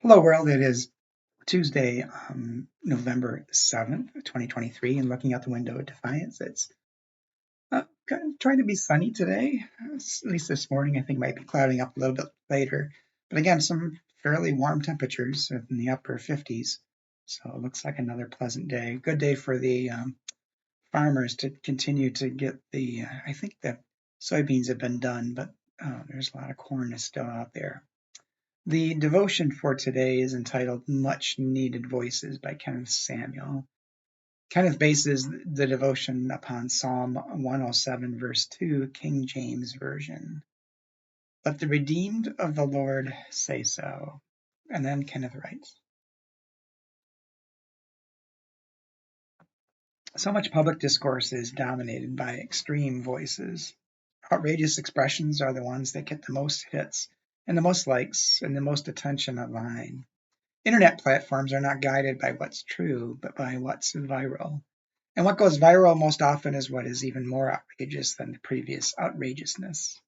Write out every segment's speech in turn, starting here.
Hello, world. It is Tuesday, November 7th, 2023, and looking out the window at Defiance, it's kind of trying to be sunny today. At least this morning, I think might be clouding up a little bit later. But again, some fairly warm temperatures in the upper 50s. So it looks like another pleasant day. Good day for the farmers to continue to get I think the soybeans have been done, but there's a lot of corn is still out there. The devotion for today is entitled Much Needed Voices by Kenneth Samuel. Kenneth bases the devotion upon Psalm 107, verse 2, King James Version. Let the redeemed of the Lord say so. And then Kenneth writes, so much public discourse is dominated by extreme voices. Outrageous expressions are the ones that get the most hits and the most likes and the most attention online. Internet platforms are not guided by what's true, but by what's viral. And what goes viral most often is what is even more outrageous than the previous outrageousness.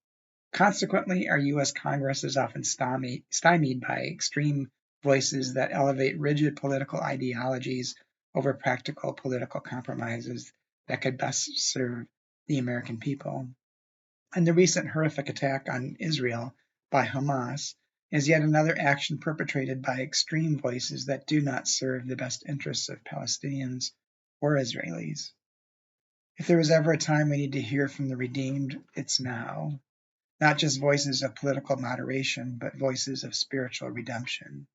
Consequently, our U.S. Congress is often stymied by extreme voices that elevate rigid political ideologies over practical political compromises that could best serve the American people. And the recent horrific attack on Israel by Hamas is yet another action perpetrated by extreme voices that do not serve the best interests of Palestinians or Israelis. If there was ever a time we need to hear from the redeemed, it's now. Not just voices of political moderation, but voices of spiritual redemption.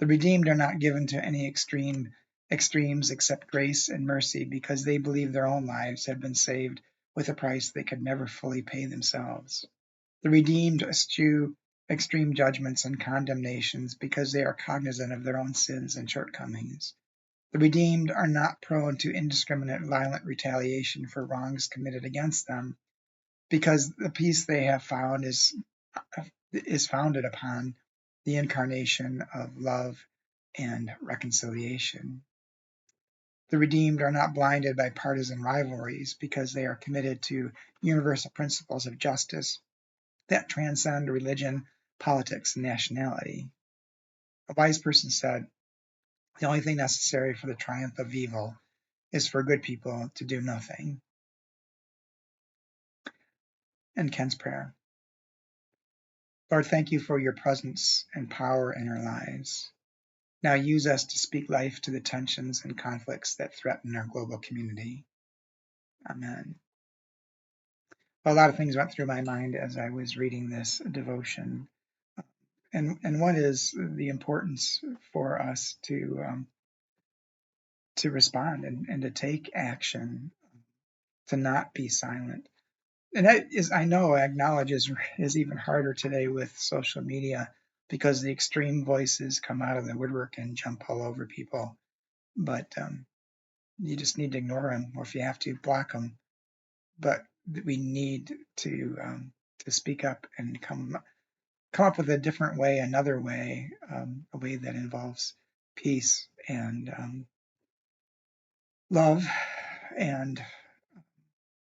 The redeemed are not given to any extremes except grace and mercy because they believe their own lives have been saved with a price they could never fully pay themselves. The redeemed eschew extreme judgments and condemnations because they are cognizant of their own sins and shortcomings. The redeemed are not prone to indiscriminate violent retaliation for wrongs committed against them because the peace they have found is founded upon the incarnation of love and reconciliation. The redeemed are not blinded by partisan rivalries because they are committed to universal principles of justice that transcend religion, politics, and nationality. A wise person said, the only thing necessary for the triumph of evil is for good people to do nothing. And Ken's prayer. Lord, thank you for your presence and power in our lives. Now use us to speak life to the tensions and conflicts that threaten our global community. Amen. Well, a lot of things went through my mind as I was reading this devotion. And one is the importance for us to respond and to take action, to not be silent. And that is, I know, I acknowledge is even harder today with social media because the extreme voices come out of the woodwork and jump all over people. But you just need to ignore them, or if you have to, block them. But we need to speak up and come up with a different way, another way, a way that involves peace and love and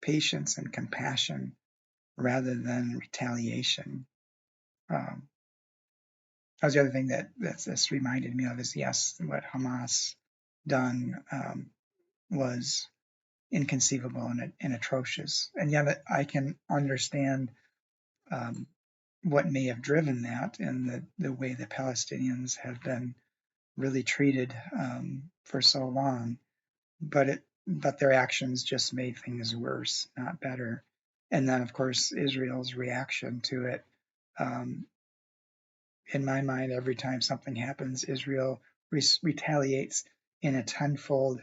patience and compassion rather than retaliation. That was the other thing that this reminded me of is, yes, what Hamas done was inconceivable and atrocious. And yet I can understand what may have driven that and the way the Palestinians have been really treated for so long. But their actions just made things worse, not better. And then, of course, Israel's reaction to it. In my mind, every time something happens, Israel retaliates in a tenfold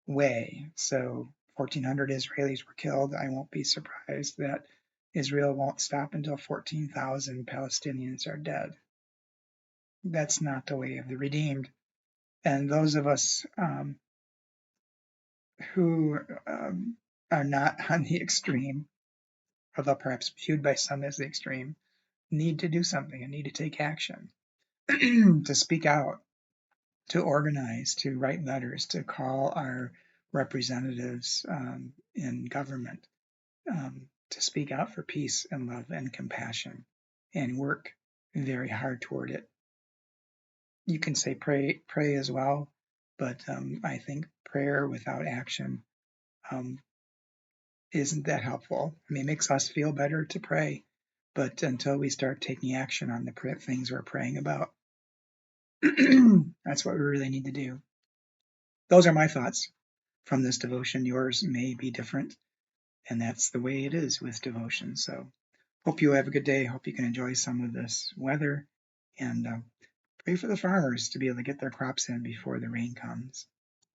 way. So 1,400 Israelis were killed. I won't be surprised that Israel won't stop until 14,000 Palestinians are dead. That's not the way of the redeemed. And those of us who are not on the extreme, although perhaps viewed by some as the extreme, need to do something and need to take action, to speak out, to organize, to write letters, to call our representatives in government, to speak out for peace and love and compassion and work very hard toward it. You can say pray as well, but I think prayer without action um, isn't that helpful. I mean, it makes us feel better to pray, but until we start taking action on the things we're praying about, that's what we really need to do. Those are my thoughts from this devotion. Yours may be different, and that's the way it is with devotion. So, hope you have a good day. Hope you can enjoy some of this weather, and pray for the farmers to be able to get their crops in before the rain comes.